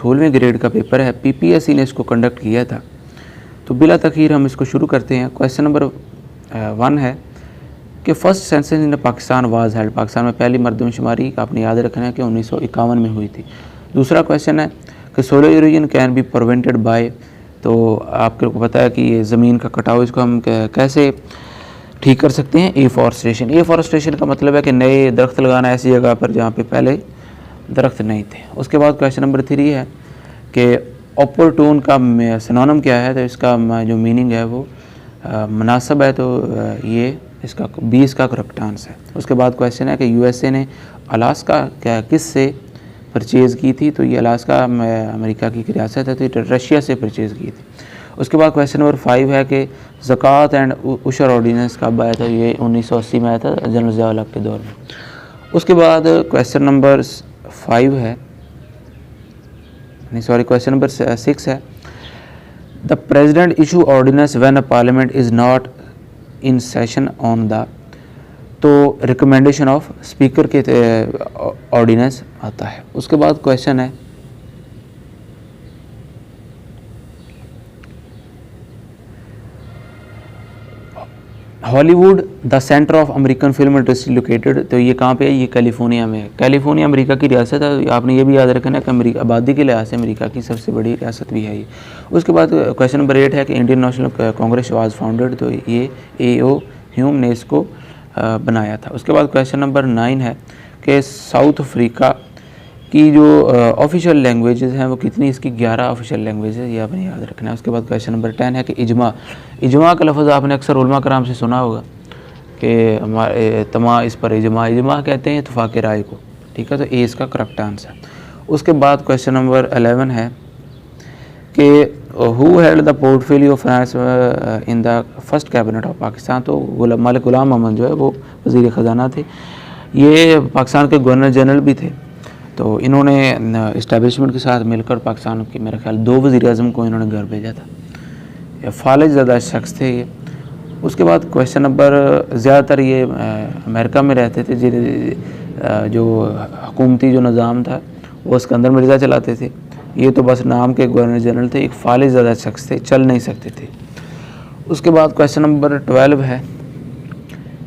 16वें grade का paper है, PPSC ने इसको कंडक्ट किया था। तो बिला तखीर हम इसको शुरू करते हैं। क्वेश्चन नंबर 1 है कि first census in Pakistan was held, Pakistan में पहली मरदमशुमारी आपने याद रखना है कि 1951 में हुई थी। दूसरा क्वेश्चन है कि solar erosion can be prevented by, तो आपको पता है कि ये ज़मीन का कटाव, इसको हम कैसे ठीक कर सकते हैं? एफॉरेस्टेशन। एफॉरेस्टेशन का मतलब है कि नए दरख्त लगाना ऐसी जगह पर जहाँ पे पहले दरख्त नहीं थे। उसके बाद क्वेश्चन नंबर 3 है कि ऑपरटून का सिनोनिम क्या है? तो इसका जो मीनिंग है वो मुनासिब है, तो ये इसका 20 का करेक्ट आंसर है। उसके बाद क्वेश्चन है कि यूएसए ने अलास्का किस से परचेज़ की थी? तो ये अलास्का अमेरिका की रियासत है, तो ये रशिया से परचेज़ की थी। उसके बाद क्वेश्चन नंबर 5 है कि ज़कात एंड उशर ऑर्डिनेंस कब आया था? ये 1980 में आया था, जनरल ज़िया के दौर में। उसके बाद क्वेश्चन नंबर 5 है, नहीं सॉरी, क्वेश्चन नंबर 6 है the president issue ordinance when a parliament is not in session on the, तो रिकमेंडेशन ऑफ स्पीकर के ऑर्डिनेंस आता है। उसके बाद क्वेश्चन है Hollywood the centre of American film industry located, तो ये कहाँ पे है? ये कैलिफोर्निया में है। कैलिफोर्निया अमेरिका की रियासत है, आपने ये भी याद रखना है कि अमेरिका आबादी के लिहाज से अमेरिका की सबसे बड़ी रियासत भी है ये। उसके बाद क्वेश्चन नंबर 8 है कि Indian national Congress was founded, तो ये AO ह्यूम ने इसको बनाया था। उसके बाद क्वेश्चन नंबर 9 है कि साउथ अफ्रीका की जो ऑफिशियल लैंग्वेजेस हैं वो कितनी? इसकी 11 ऑफिशियल लैंग्वेजेस, ये आपने याद रखना है। उसके बाद क्वेश्चन नंबर 10 है कि इजमा, इजमा का लफ्ज़ आपने अक्सर उलमा कराम से सुना होगा कि हमारे तमा इस पर इजमा, इजमा कहते हैं इत्तफाक़ राय को, ठीक है, तो ए इसका करेक्ट आंसर। उसके बाद क्वेश्चन नंबर 11 है कि who held the portfolio of finance in the first cabinet of Pakistan, तो मलिक गुलाम मोहम्मद जो है वो वज़ीर ख़जाना थे, ये पाकिस्तान के गवर्नर जनरल भी थे। तो इन्होंने इस्टेब्लिशमेंट के साथ मिलकर पाकिस्तान के मेरे ख्याल 2 वज़ीर आज़म को इन्होंने घर भेजा था। ये फालिज ज़्यादा शख्स थे ये। उसके बाद क्वेश्चन नंबर, ज़्यादातर ये अमेरिका में रहते थे, जो हुकूमती जो निज़ाम था वो सिकंदर मिर्ज़ा चलाते थे। ये तो बस नाम के गवर्नर जनरल थे, एक फालिज ज़्यादा शख्स थे, चल नहीं सकते थे। उसके बाद क्वेश्चन नंबर 12 है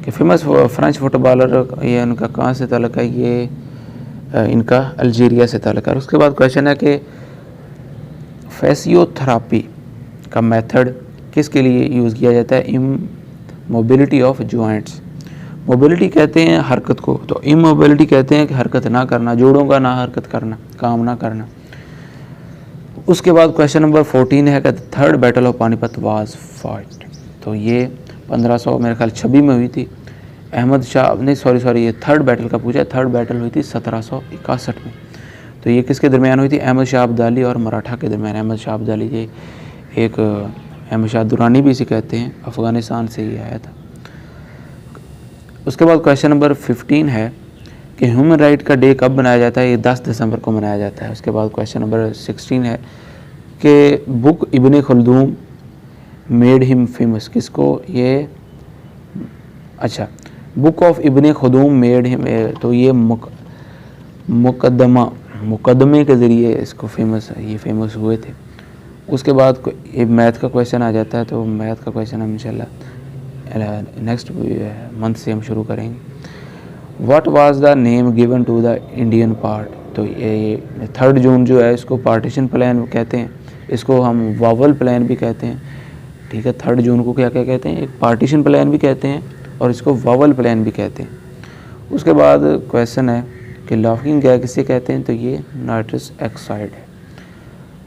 कि फेमस फ्रेंच फुटबॉलर, ये उनका कहाँ से ताल्लुक़ है? ये इनका अल्जीरिया से ताल्लुक़ है। उसके बाद क्वेश्चन है कि फिजियोथेरेपी का मेथड किसके लिए यूज़ किया जाता है? Mobility of joints. मोबिलिटी कहते हैं हरकत को, तो इमोबिलिटी कहते हैं कि हरकत ना करना, जोड़ों का ना हरकत करना, काम ना करना। उसके बाद क्वेश्चन नंबर 14 है कि third battle of Panipat was fight, तो ये 1500 मेरे ख्याल 26 में हुई थी। अहमद शाह, नहीं सॉरी, ये थर्ड बैटल का पूछा है। थर्ड बैटल हुई थी 1761 में, तो ये किसके दरमियान हुई थी? अहमद शाह अब्दाली और मराठा के दरमियान। अहमद शाह अब्दाली, ये एक अहमद शाह दुरानी भी इसे कहते हैं, अफ़गानिस्तान से ही आया था। उसके बाद क्वेश्चन नंबर 15 है कि ह्यूमन राइट का डे कब मनाया जाता है? ये 10 दिसंबर को मनाया जाता है। उसके बाद क्वेश्चन नंबर 16 है कि book Ibn Khaldun made him famous, किसको? ये अच्छा, book of Ibn Khaldun made him, तो ये मुकदमे के ज़रिए इसको फेमस हुए थे। उसके बाद ये मैथ का क्वेश्चन आ जाता है, तो मैथ का क्वेश्चन हम इंशाल्लाह नेक्स्ट मंथ से हम शुरू करेंगे। What was the name given to the Indian part, तो ये 3 जून जो है इसको पार्टीशन प्लान कहते हैं, इसको हम वावल प्लान भी कहते हैं, ठीक है। 3 जून को क्या क्या कहते हैं? एक पार्टीशन प्लान भी कहते हैं और इसको वावल प्लान भी कहते हैं। उसके बाद क्वेश्चन है कि लाफिंग गैस किसे कहते हैं? तो ये नाइट्रस ऑक्साइड है।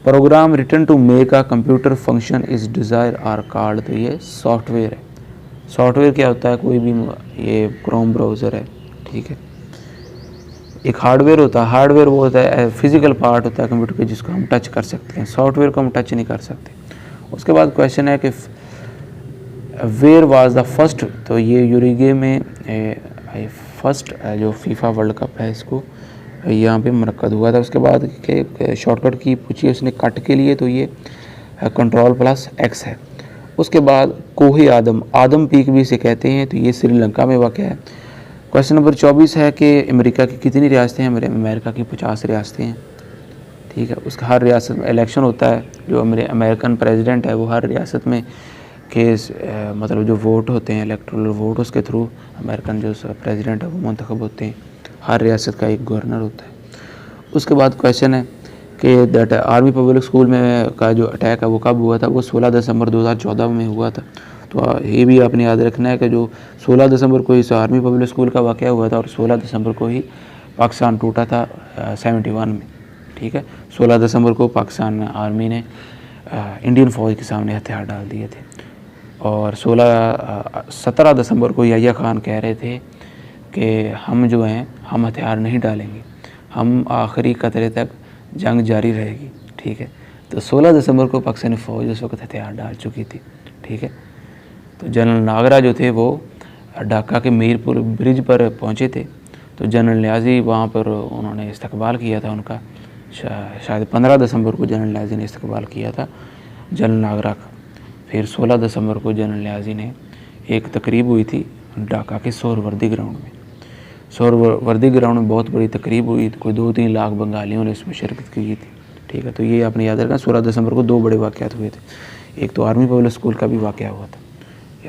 Program written to make a computer function is desire are called, तो ये सॉफ्टवेयर है। सॉफ्टवेयर क्या होता है? कोई भी, ये क्रोम ब्राउज़र है, ठीक है। एक हार्डवेयर होता है, हार्डवेयर वो होता है फिजिकल पार्ट होता है कंप्यूटर के जिसको हम टच कर सकते हैं, सॉफ्टवेयर को हम टच नहीं कर सकते। उसके बाद क्वेश्चन है कि वेयर वाज द फर्स्ट, तो ये यूरुग्वे में फर्स्ट जो फीफा वर्ल्ड कप है इसको यहाँ पे मुनक्कद हुआ था। उसके बाद के शॉर्टकट की पूछी उसने कट के लिए, तो ये Ctrl+X है। उसके बाद कोहे आदम पीक भी इसे कहते हैं, तो ये श्रीलंका में वाक़ है। क्वेश्चन नंबर 24 है कि अमेरिका की कितनी रियासतें हैं? अमेरिका की 50 रियासतें हैं, ठीक है। उसका हर रियासत में इलेक्शन होता है, जो अमेरिकन प्रेसिडेंट है वो हर रियासत में के मतलब जो वोट होते हैं इलेक्टोरल वोट, उसके थ्रू अमेरिकन जो प्रेसिडेंट है वो मुंतखब होते हैं। हर रियासत का एक गवर्नर होता है। उसके बाद क्वेश्चन है कि दैट आर्मी पब्लिक स्कूल में का जो अटैक है वो कब हुआ था? वो 16 दिसंबर 2014 में हुआ था। तो ये भी आपने याद रखना है कि जो 16 दिसंबर को इस आर्मी पब्लिक स्कूल का वाक़या हुआ था और 16 दिसंबर को ही पाकिस्तान टूटा था 71 में, ठीक है। 16 दिसंबर को पाकिस्तान आर्मी ने इंडियन फ़ौज के सामने हथियार डाल दिए थे और 17 दिसंबर को याह्या खान कह रहे थे कि हम जो हैं हम हथियार नहीं डालेंगे, हम आखिरी कतरे तक जंग जारी रहेगी, ठीक है। तो 16 दिसंबर को पाकिस्तानी फ़ौज उस वक्त हथियार डाल चुकी थी, ठीक है। तो जनरल नागरा जो थे वो ढाका के मीरपुर ब्रिज पर पहुंचे थे। तो जनरल न्याज़ी वहाँ पर उन्होंने इस्तकबाल किया था उनका, शायद 15 दिसंबर को जनरल न्याज़ी ने इस्तकबाल किया था जनरल नागरा का। फिर 16 दिसंबर को जनरल न्याज़ी ने एक तकरीब हुई थी ढाका के सोहरावर्दी ग्राउंड में। सोहरावर्दी ग्राउंड में बहुत बड़ी तकरीब हुई, कोई 2-3 लाख बंगालियों ने इसमें शिरकत की थी, ठीक है। तो ये आपने याद रखना, 16 दिसंबर को 2 बड़े वाक़यात हुए थे। एक तो आर्मी पब्लिक स्कूल का भी वाक़या हुआ था,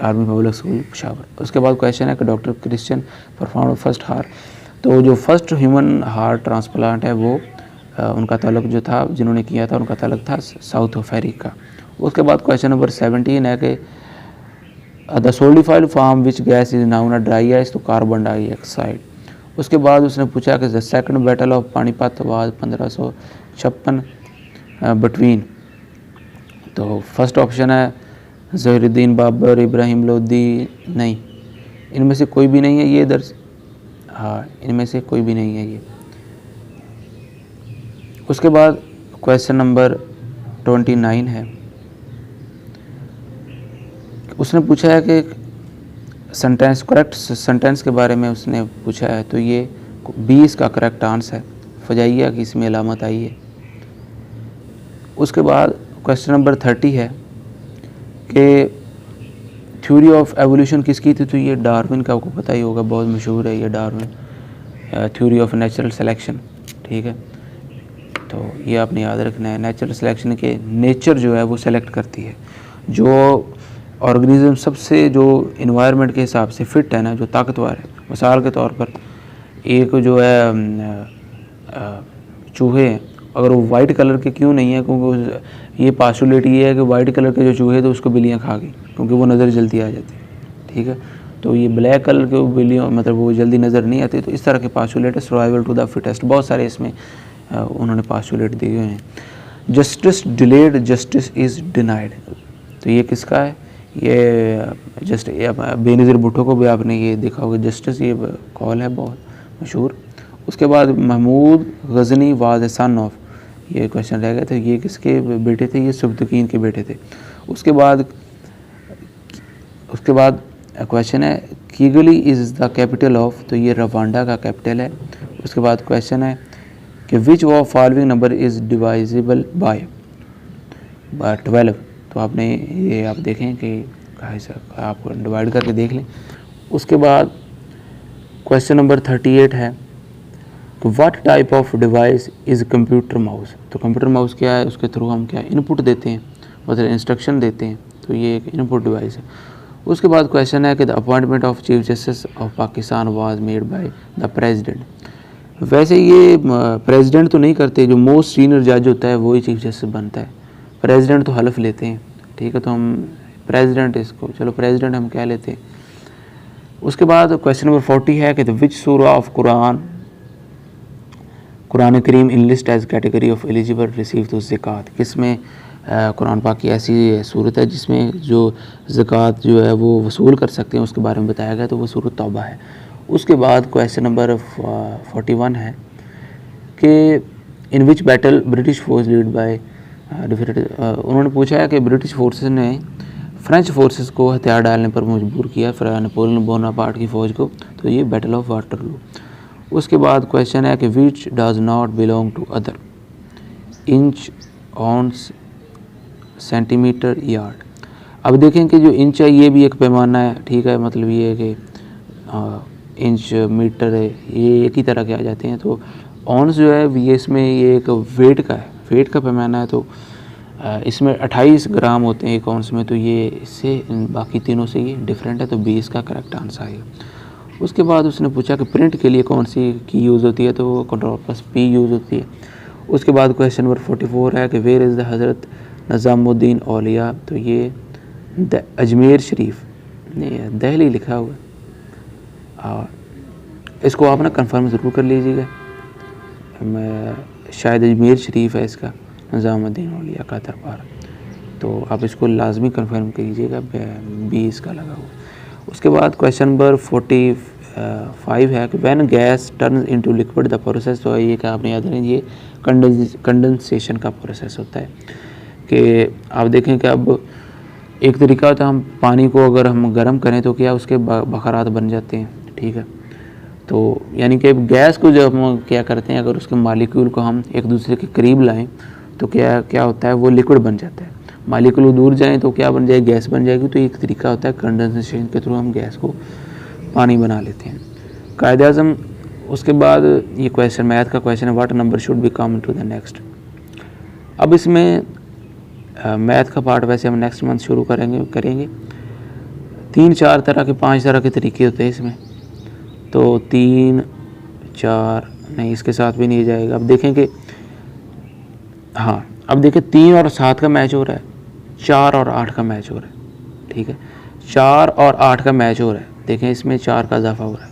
आर्मी पब्लिक स्कूल पेशावर। उसके बाद क्वेश्चन है कि doctor Christian perform first heart. तो जो फर्स्ट ह्यूमन हार्ट ट्रांसप्लांट है वो उनका ताल्लुक जो था, जिन्होंने किया था उनका ताल्लुक था साउथ अफ्रीका। उसके बाद क्वेश्चन नंबर 17 है कि the solidified form which gas is known a dry ice, तो कार्बन डाइऑक्साइड। उसके बाद उसने पूछा कि the second battle of Panipat was 1556 between. तो फर्स्ट ऑप्शन है ज़हीरुद्दीन बाबर, इब्राहिम लोदी, नहीं, इनमें से कोई भी नहीं है ये दर्ज, हाँ इनमें से कोई भी नहीं है ये। उसके बाद क्वेश्चन नंबर 29 है, उसने पूछा है कि सेंटेंस, करेक्ट सेंटेंस के बारे में उसने पूछा है। तो ये 20 का करेक्ट आंसर है, फजाइया की इसमें अलामत आई है। उसके बाद क्वेश्चन नंबर 30 है कि थ्योरी ऑफ एवोल्यूशन किसकी थी? तो ये डार्विन का, आपको पता ही होगा, बहुत मशहूर है ये Darwin, theory of natural selection, ठीक है। तो ये आपने याद रखना है, नेचुरल सिलेक्शन के नेचर जो है वो सेलेक्ट करती है जो ऑर्गेनिज्म सबसे जो इन्वायरमेंट के हिसाब से फिट है ना, जो ताकतवर है। मिसाल के तौर पर एक जो है चूहे हैं, अगर वो वाइट कलर के क्यों नहीं है, क्योंकि ये पास्टुलेट ये है कि वाइट कलर के जो चूहे थे उसको बिल्लियाँ खा गई, क्योंकि वो नज़र जल्दी आ जाती है, ठीक है। तो ये ब्लैक कलर के बिल्लियों मतलब वो जल्दी नज़र नहीं आती। तो इस तरह के पास्टुलेट है, सर्वाइवल टू द फिटेस्ट, बहुत सारे इसमें उन्होंने पास्टुलेट दिए हुए हैं। Justice delayed, justice is denied, तो ये किसका है? ये जस्ट बेनज़ीर भुट्टो को भी आपने ये देखा होगा, जस्टिस ये कॉल है बहुत मशहूर। उसके बाद Mahmud Ghazni was a son of, ये क्वेश्चन रह गए थे, ये किसके बेटे थे? ये सुब्तकीन के बेटे थे। उसके बाद क्वेश्चन है किगली इज़ द कैपिटल ऑफ, तो ये रवांडा का कैपिटल है। उसके बाद क्वेश्चन है कि which of following number is divisible by 12, तो आपने ये आप देखें कि आप डिवाइड करके देख लें। उसके बाद क्वेश्चन नंबर 38 है कि what type of device is computer mouse, तो कंप्यूटर माउस क्या है? उसके थ्रू हम क्या इनपुट देते हैं, मतलब इंस्ट्रक्शन देते हैं, तो ये एक इनपुट डिवाइस है। उसके बाद क्वेश्चन है कि the appointment of chief justice of Pakistan was made by the president. वैसे ये प्रेसिडेंट तो नहीं करते, जो मोस्ट सीनियर जज होता है वही चीफ जस्टिस बनता है, प्रेसिडेंट तो हल्फ लेते हैं, ठीक है। तो हम प्रेसिडेंट इसको, चलो प्रेसिडेंट हम कह लेते हैं। उसके बाद क्वेश्चन नंबर 40 है कि the which surah of Quran Karim in list as category of eligible receive to zakat, किसमें कुरान पाक की ऐसी सूरत है जिसमें जो ज़कात जो है वो वसूल कर सकते हैं, उसके बारे में बताया गया, तो वो सूरत तौबा है। उसके बाद क्वेश्चन नंबर 41 है कि in which battle British force lead by उन्होंने पूछा है कि ब्रिटिश फोर्सेस ने फ्रेंच फोर्सेस को हथियार डालने पर मजबूर किया नेपोलियन बोनापार्ट की फ़ौज को, तो ये बैटल ऑफ वाटरलू। उसके बाद क्वेश्चन है कि which does not belong to other, inch, ounce, centimetre, yard. अब देखें कि जो इंच है ये भी एक पैमाना है, ठीक है, मतलब ये है कि इंच, मीटर है, ये एक ही तरह के आ जाते हैं। तो ऑन्स जो है ये इसमें ये एक वेट का है, वेट का पैमाना है तो इसमें 28 ग्राम होते हैं एक आउंस में, तो ये इससे बाकी तीनों से ये डिफरेंट है, तो 20 का करेक्ट आंसर आएगा। उसके बाद उसने पूछा कि प्रिंट के लिए कौन सी की यूज़ होती है, तो वो Ctrl+P यूज़ होती है। उसके बाद क्वेश्चन नंबर 44 है कि where is the Hazrat Nizamuddin औलिया, तो ये अजमेर शरीफ नहीं, दिल्ली लिखा हुआ है, और इसको आप ना कंफर्म ज़रूर कर लीजिएगा। मैं शायद अजमेर शरीफ है इसका, निज़ामुद्दीन औलिया का दरबार, तो आप इसको लाजमी कंफर्म कीजिएगा, 20 का लगा हुआ। उसके बाद क्वेश्चन नंबर 45 है कि when gas turns into liquid the process, तो ये क्या आपने याद रखें, ये कंडेंसेशन का प्रोसेस होता है। कि आप देखें कि अब एक तरीका होता है, हम पानी को अगर हम गर्म करें तो क्या उसके बखरात बन जाते हैं, ठीक है। तो यानी कि गैस को जब हम क्या करते हैं, अगर उसके मालिक्यूल को हम एक दूसरे के करीब लाएं तो क्या होता है, वो लिक्विड बन जाता है। मालिक्यूल दूर जाएं तो क्या बन जाएगी, गैस बन जाएगी। तो एक तरीका होता है कंडेंसेशन के थ्रू हम गैस को पानी बना लेते हैं। कायदे आज़म। उसके बाद ये क्वेश्चन मैथ का क्वेश्चन है, what number should be come to the next. अब इसमें मैथ का पार्ट वैसे हम नेक्स्ट मंथ शुरू करेंगे 3-4 तरह के 5 तरह के तरीके होते हैं इसमें, तो 3 4 नहीं, इसके साथ भी नहीं जाएगा। अब देखें कि हाँ, अब देखें 3 और 7 का मैच हो रहा है, 4 और 8 का मैच हो रहा है, ठीक है। 4 और 8 का मैच हो रहा है, देखें इसमें 4 का इजाफा हो रहा है।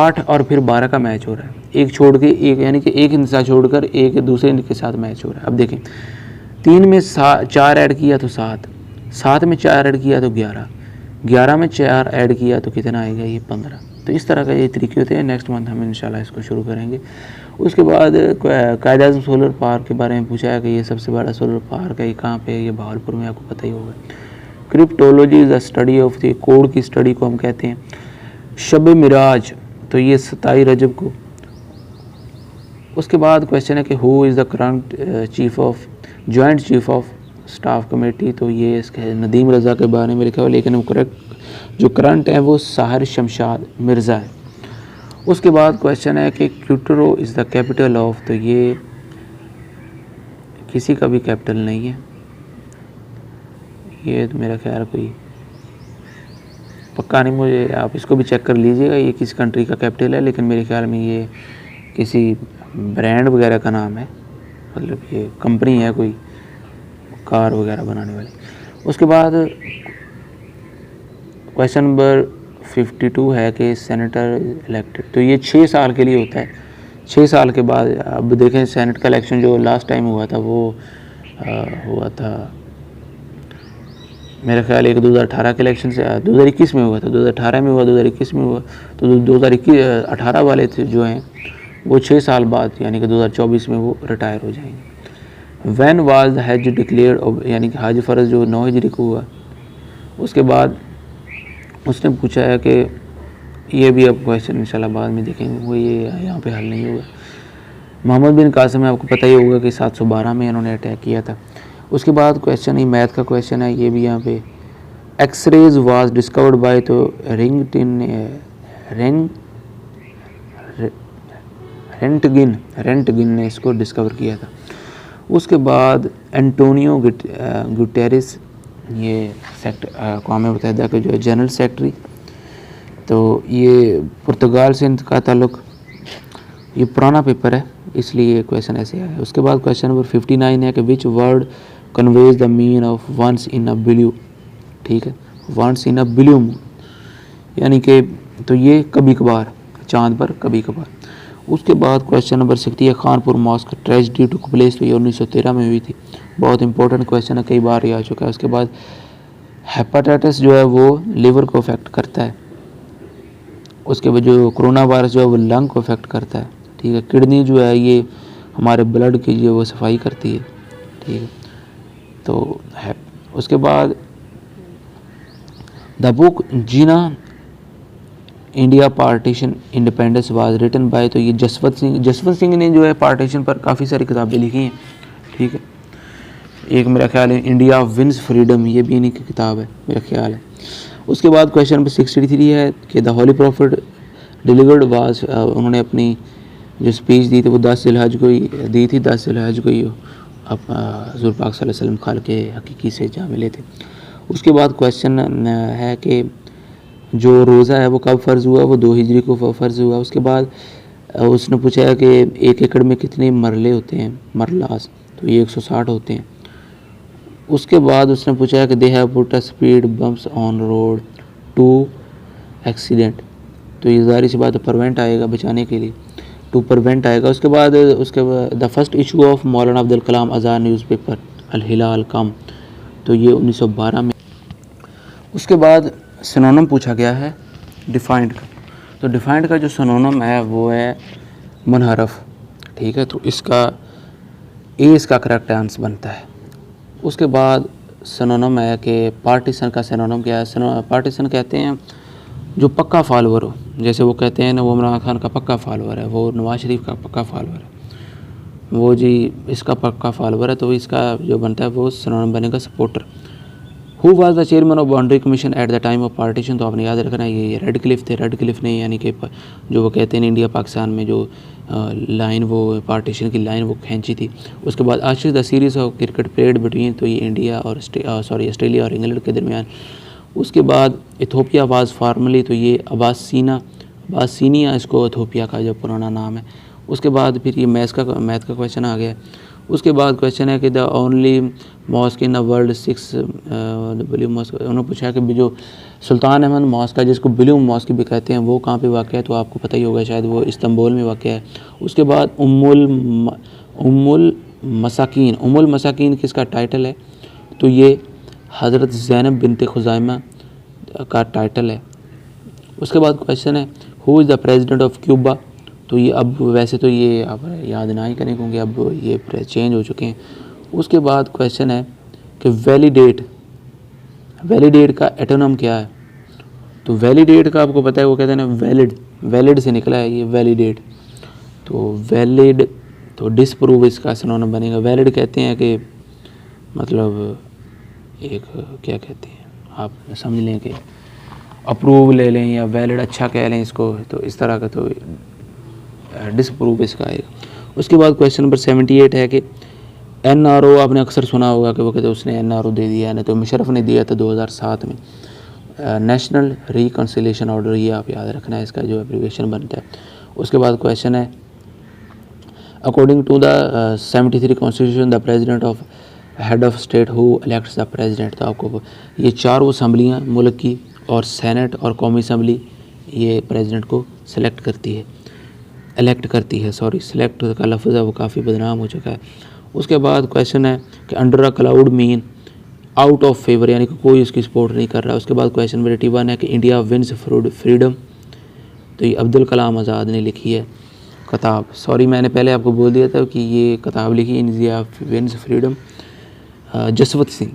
8 और फिर 12 का मैच हो रहा है, एक छोड़ के एक, यानी कि एक हिस्सा छोड़कर एक दूसरे के साथ मैच हो रहा है। अब देखें 3 में 4 ऐड किया तो 7, 7 में 4 ऐड किया तो 11, 11 में 4 ऐड किया तो कितना आएगा, ये 15। तो इस तरह का ये तरीके होते हैं। नेक्स्ट मंथ हम इंशाल्लाह इसको शुरू करेंगे। उसके बाद कायदे आज़म सोलर पार्क के बारे में पूछा है कि ये सबसे बड़ा सोलर पार्क है, ये कहाँ पे है, ये बहावलपुर में, आपको पता ही होगा। Cryptology is the study of the code की स्टडी को हम कहते हैं। शब मिराज, तो ये 27 रजब को। उसके बाद क्वेश्चन है कि who is the current joint chief of staff committee, तो ये इसके नदीम रज़ा के बारे में लिखा हुआ, लेकिन वो करेक्ट जो करंट है वो साहिर शमशाद मिर्ज़ा है। उसके बाद क्वेश्चन है कि क्यूटरो इज़ द कैपिटल ऑफ, तो ये किसी का भी कैपिटल नहीं है, ये तो मेरा ख्याल कोई पक्का नहीं, मुझे आप इसको भी चेक कर लीजिएगा ये किस कंट्री का कैपिटल है, लेकिन मेरे ख्याल में ये किसी ब्रांड वगैरह का नाम है, मतलब ये कंपनी है कोई कार वगैरह बनाने वाली। उसके बाद क्वेश्चन नंबर 52 है कि सेनेटर इलेक्टेड, तो ये 6 साल के लिए होता है। 6 साल के बाद अब देखें सेनेट का इलेक्शन जो लास्ट टाइम हुआ था वो हुआ था मेरा ख्याल एक 2018 के इलेक्शन से 2021 में हुआ था, 2018 में हुआ, 2021 में हुआ। तो 2018 वाले थे जो हैं वो 6 साल बाद यानी कि 2024 में वो रिटायर हो जाएंगे। व्हेन वाज द हज डिक्लेयर्ड, यानी कि हज फ़र्ज जो 9 हिजरी को हुआ। उसके बाद उसने पूछा है कि ये भी अब क्वेश्चन इंशाल्लाह बाद में देखेंगे, वो ये यहाँ पे हल नहीं होगा। मोहम्मद बिन कासिम आपको पता ही होगा कि 712 में इन्होंने अटैक किया था। उसके बाद क्वेश्चन ही मैथ का क्वेश्चन है, ये भी यहाँ पे एक्सरेज वाज डिस्कवर्ड बाय, तो रेंटगिन ने इसको डिस्कवर किया था। उसके बाद एंटोनियो गुटेरेस, ये अक़वाम मुत्तहिदा के जो है जनरल सेक्रेटरी, तो ये पुर्तगाल से इनका ताल्लुक़, ये पुराना पेपर है इसलिए ये क्वेश्चन ऐसे आया है। उसके बाद क्वेश्चन नंबर 59 है कि which word conveys the mean of once in a blue, ठीक है, once in a blue moon, यानी कि तो ये कभी कभार, चांद पर कभी कभार। उसके बाद क्वेश्चन नंबर 60 है Khanpur mosque tragedy to place, तो ये 1913 में हुई थी। बहुत इंपॉर्टेंट क्वेश्चन है, कई बार ये आ चुका है। उसके बाद हेपेटाइटिस जो है वो लिवर को अफेक्ट करता है। उसके बाद जो कोरोना वायरस जो है वो लंग को अफेक्ट करता है, ठीक है। किडनी जो है ये हमारे ब्लड की जो वो सफाई करती है, ठीक है, तो है। उसके बाद the book Jinnah India partition independence was written by, तो ये जसवंत सिंह ने जो है पार्टीशन पर काफ़ी सारी किताबें लिखी हैं, ठीक है। एक मेरा ख्याल है इंडिया विंस फ्रीडम, ये भी इन्हीं की किताब है मेरा ख्याल है। उसके बाद क्वेश्चन नंबर 63 है कि the holy prophet delivered was, उन्होंने अपनी जो स्पीच दी थी वो 10 ज़िलहज को ही दी थी, 10 ज़िलहज को ही हुज़ूर पाक सल्लल्लाहु अलैहि वसल्लम खालिक़ हकीकी से जा मिले थे। उसके बाद क्वेश्चन है कि जो रोज़ा है वो कब फ़र्ज़ हुआ, वो 2 हिजरी को फ़र्ज़ हुआ। उसके बाद उसने पूछा है कि 1 एकड़ में कितने मरले होते हैं, मरलास, तो ये 160 होते हैं। उसके बाद उसने पूछा है कि they have put a speed bumps on road to accident, तो ये ज़ाहिर सी बात है प्रिवेंट आएगा, बचाने के लिए, टू प्रिवेंट आएगा। उसके बाद the first issue of Maulana Abdul Kalam Azad newspaper अल हिलाल कम, तो ये 1912 में। उसके बाद सिनोनिम पूछा गया है डिफाइंड का, तो डिफाइंड का जो सिनोनिम है वो है मुनहरफ, ठीक है, तो इसका ए इसका करेक्ट आंसर बनता है। उसके बाद सिनोनिम है कि पार्टीशन का सिनोनिम क्या है। पार्टीशन कहते हैं जो पक्का फॉलोअर हो, जैसे वो कहते हैं ना वो इमरान खान का पक्का फॉलोअर है, वो नवाज शरीफ का पक्का फॉलोअर है, वो जी इसका पक्का फॉलोअर है, तो इसका जो बनता है वो सिनोनिम बनेगा supporter. Who was the chairman of boundary commission at the time of partition, तो आपने याद रखना है ये रेड क्लिफ थे। रेड क्लिफ ने यानी कि जो वो कहते हैं इंडिया पाकिस्तान में जो लाइन वो पार्टीशन की लाइन वो खींची थी। उसके बाद Ashish the series of cricket played between, तो ये इंडिया और ऑस्ट्रेलिया और इंग्लैंड के दरमियान। उसके बाद इथोपिया वाज फार्मली, तो ये अब्बासीनिया इसको इथोपिया का जो पुराना नाम है। उसके बाद फिर ये मैथ का क्वेश्चन आ गया। उसके बाद क्वेश्चन है कि the only mosque in the world 6 blue mosque, उन्होंने पूछा कि जो सुल्तान अहमद मॉस्क है जिसको ब्लू मॉस्क भी कहते हैं वो कहाँ पे वाक़ है, तो आपको पता ही होगा शायद वो इस्तांबुल में वाक़ है। उसके बाद उम्मुल मसाकीन किसका टाइटल है, तो ये हज़रत ज़ैनब बिनते खुज़ैमा का टाइटल है। उसके बाद क्वेश्चन है who is the president of Cuba, तो ये अब वैसे तो ये आप याद ना ही करें क्योंकि अब ये चेंज हो चुके हैं। उसके बाद क्वेश्चन है कि वैलिडेट का एटोनम क्या है, तो वैलिडेट का आपको पता है वो कहते हैं ना वैलिड से निकला है ये वैलिडेट, तो वैलिड तो डिसप्रूव इसका सिनोनिम बनेगा। वैलिड कहते हैं कि मतलब एक क्या कहते हैं आप समझ लें कि अप्रूव ले लें या वैलिड अच्छा कह लें इसको, तो इस तरह का तो डिसप्रूव इसका आएगा। उसके बाद क्वेश्चन नंबर 78 है कि NRO आपने अक्सर सुना होगा कि वो कहते उसने NRO दे दिया है ना, तो मुशर्रफ ने दिया था 2007 में, नेशनल रिकन्सिलिएशन ऑर्डर, ये आप याद रखना है इसका जो एब्रीविएशन बनता है। उसके बाद क्वेश्चन है according to the 73 constitution the president of head of state who elects the president, तो आपको ये चारों असम्बलियाँ मुल्क की और सेनेट और कौमी असम्बली ये प्रेजिडेंट को इलेक्ट करती है, सेलेक्ट का लफ्ज़ है वो काफ़ी बदनाम हो चुका है। उसके बाद क्वेश्चन है कि under a cloud mean out of favour, यानी कि कोई उसकी सपोर्ट नहीं कर रहा। उसके बाद क्वेश्चन नंबर 81 है कि इंडिया विंस फ्रीडम, तो ये अब्दुल कलाम आज़ाद ने लिखी है किताब, मैंने पहले आपको बोल दिया था कि ये किताब लिखी India wins freedom Jaswant Singh,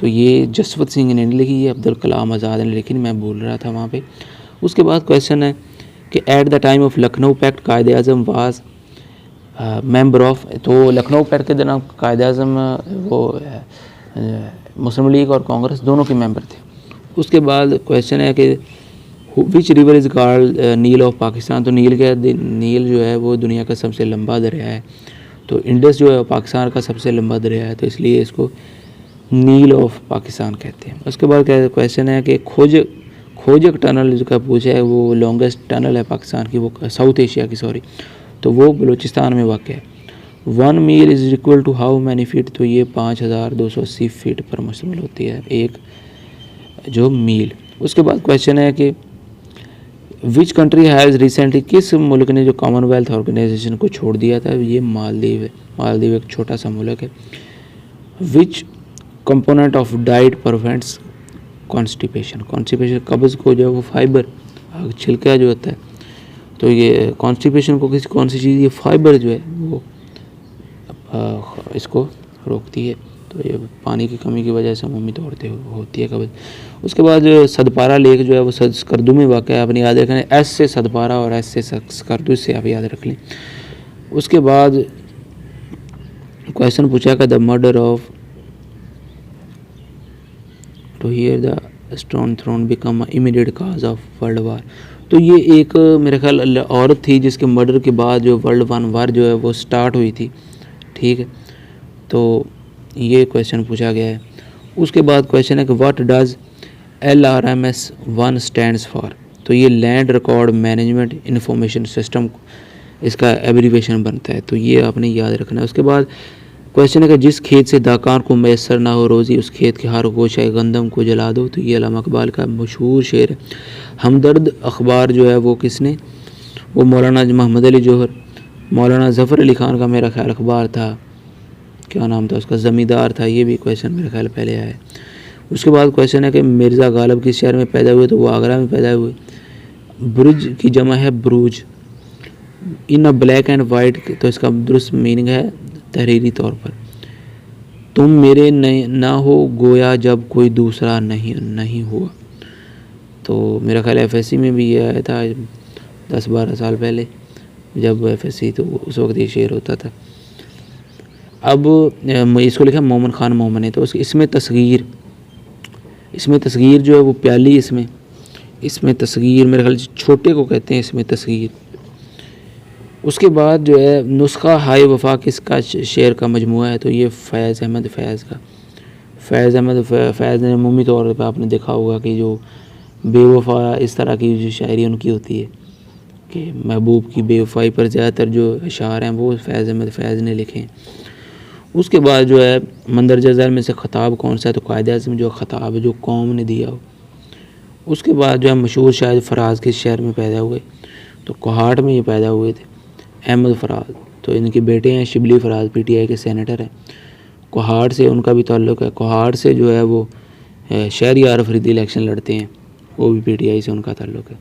तो ये जसवंत सिंह ने लिखी है, अब्दुल कलाम आज़ाद ने लिखी, मैं बोल रहा था वहाँ पे। उसके बाद क्वेश्चन है कि at the time of Lucknow pact Quaid Azam was member of, तो लखनऊ पैक्ट के दौरान कायद आज़म वो मुस्लिम लीग और कांग्रेस दोनों के मेंबर थे। उसके बाद क्वेश्चन है कि which river is called Nile of Pakistan, तो नील जो है वो दुनिया का सबसे लंबा दरिया है, तो इंडस जो है पाकिस्तान का सबसे लंबा दरिया है, तो इसलिए इसको नील ऑफ पाकिस्तान कहते हैं। उसके बाद क्वेश्चन है कि खोजक टनल जिसका पूछा है वो लॉन्गेस्ट टनल है पाकिस्तान की, वो साउथ एशिया की तो वो बलूचिस्तान में वाक़ है। 1 mile is equal to how many feet, तो ये 5280 फीट पर मुश्तमिल होती है एक जो मील। उसके बाद क्वेश्चन है कि विच कंट्री हैज़ रिसेंटली, किस मुल्क ने जो कॉमनवेल्थ ऑर्गेनाइजेशन को छोड़ दिया था, ये मालदीव है। मालदीव एक छोटा सा मुल्क है। विच component of diet prevents constipation, कब्ज़ को जो है वो फाइबर छिलका जो होता है, तो ये कॉन्स्टिपेशन को कौन सी चीज़, ये फाइबर जो है वो इसको रोकती है, तो ये पानी की कमी की वजह से अमूमी तौर पर होती है कब्ज़। उसके बाद जो सदपारा लेक जो है वो स्कर्दू में वाक़ है, आपने याद रखना है, एस से सदपारा और एस से स्कर्दू से आप याद रख लें। उसके बाद क्वेश्चन पूछा का the murder of to hear the stone thrown become immediate cause of world war, तो ये एक मेरे ख्याल औरत थी जिसके मर्डर के बाद जो वर्ल्ड वार जो है वो स्टार्ट हुई थी, ठीक है। तो ये क्वेश्चन पूछा गया है। उसके बाद क्वेश्चन है कि what does LRMS 1 stands for. तो ये land record management information system, इसका एब्रीवेशन बनता है, तो ये आपने याद रखना है। उसके बाद क्वेश्चन है कि जिस खेत से दाकान को मैसर ना हो रोज़ी, उस खेत के हर गोशे गंदम को जला दो। तो ये अल्लामा इकबाल का मशहूर शेर है। हमदर्द अखबार जो है वो किसने, वो मौलाना मोहम्मद अली जौहर। मौलाना ज़फ़र अली ख़ान का मेरा ख्याल अखबार था, क्या नाम था उसका, ज़मींदार था। ये भी क्वेश्चन मेरा ख्याल पहले आया है। उसके बाद क्वेश्चन है कि मिर्ज़ा गालिब किस शहर में पैदा हुए, तो वो आगरा में पैदा हुए। ब्रुज की जमा है ब्रूज। In a black and white, तो इसका दुरुस्त मीनिंग है तहरीरी तौर पर। तुम मेरे ना हो गोया जब कोई दूसरा नहीं हुआ। तो मेरा ख्याल FSC में भी ये आया था 10-12 साल पहले, जब FSC, तो उस वक्त ये शेर होता था। अब इसको लिखा मोमन ख़ान मोमन ने। तो इसमें तस्गीर जो है वो प्याली, इसमें तस्गीर मेरे ख्याल छोटे को कहते हैं इसमें तस्गीर। उसके बाद जो है नुस्खा हाय वफ़ा किसका शेर का मजमुआ है, तो ये फैज़ अहमद फ़ैज़ का। फ़ैज़ ने अमूमी तौर पर आपने देखा होगा कि जो बेवफ़ा इस तरह की जो शायरी उनकी होती है कि महबूब की बेवफ़ाई पर ज़्यादातर जो अशार हैं वो फैज़ अहमद फ़ैज़ ने लिखे हैं। उसके बाद जो है मंदरजा ज़ैल में से ख़ताब कौन सा है, तो क़ायद-ए-आज़म जो ख़ताब है जो कौम ने दिया हो। उसके बाद जो है मशहूर शायर फ़राज़ किस शहर में पैदा हुए, तो कोहाट में ये पैदा हुए थे, अहमद फ़राज़। तो इनके बेटे हैं शिबली फ़राज़, PTI के सेनेटर हैं। कोहाट से उनका भी ताल्लुक़ है। कोहाट से जो है वो शहरियार अफरीदी इलेक्शन लड़ते हैं, वो भी PTI से उनका ताल्लुक़ है।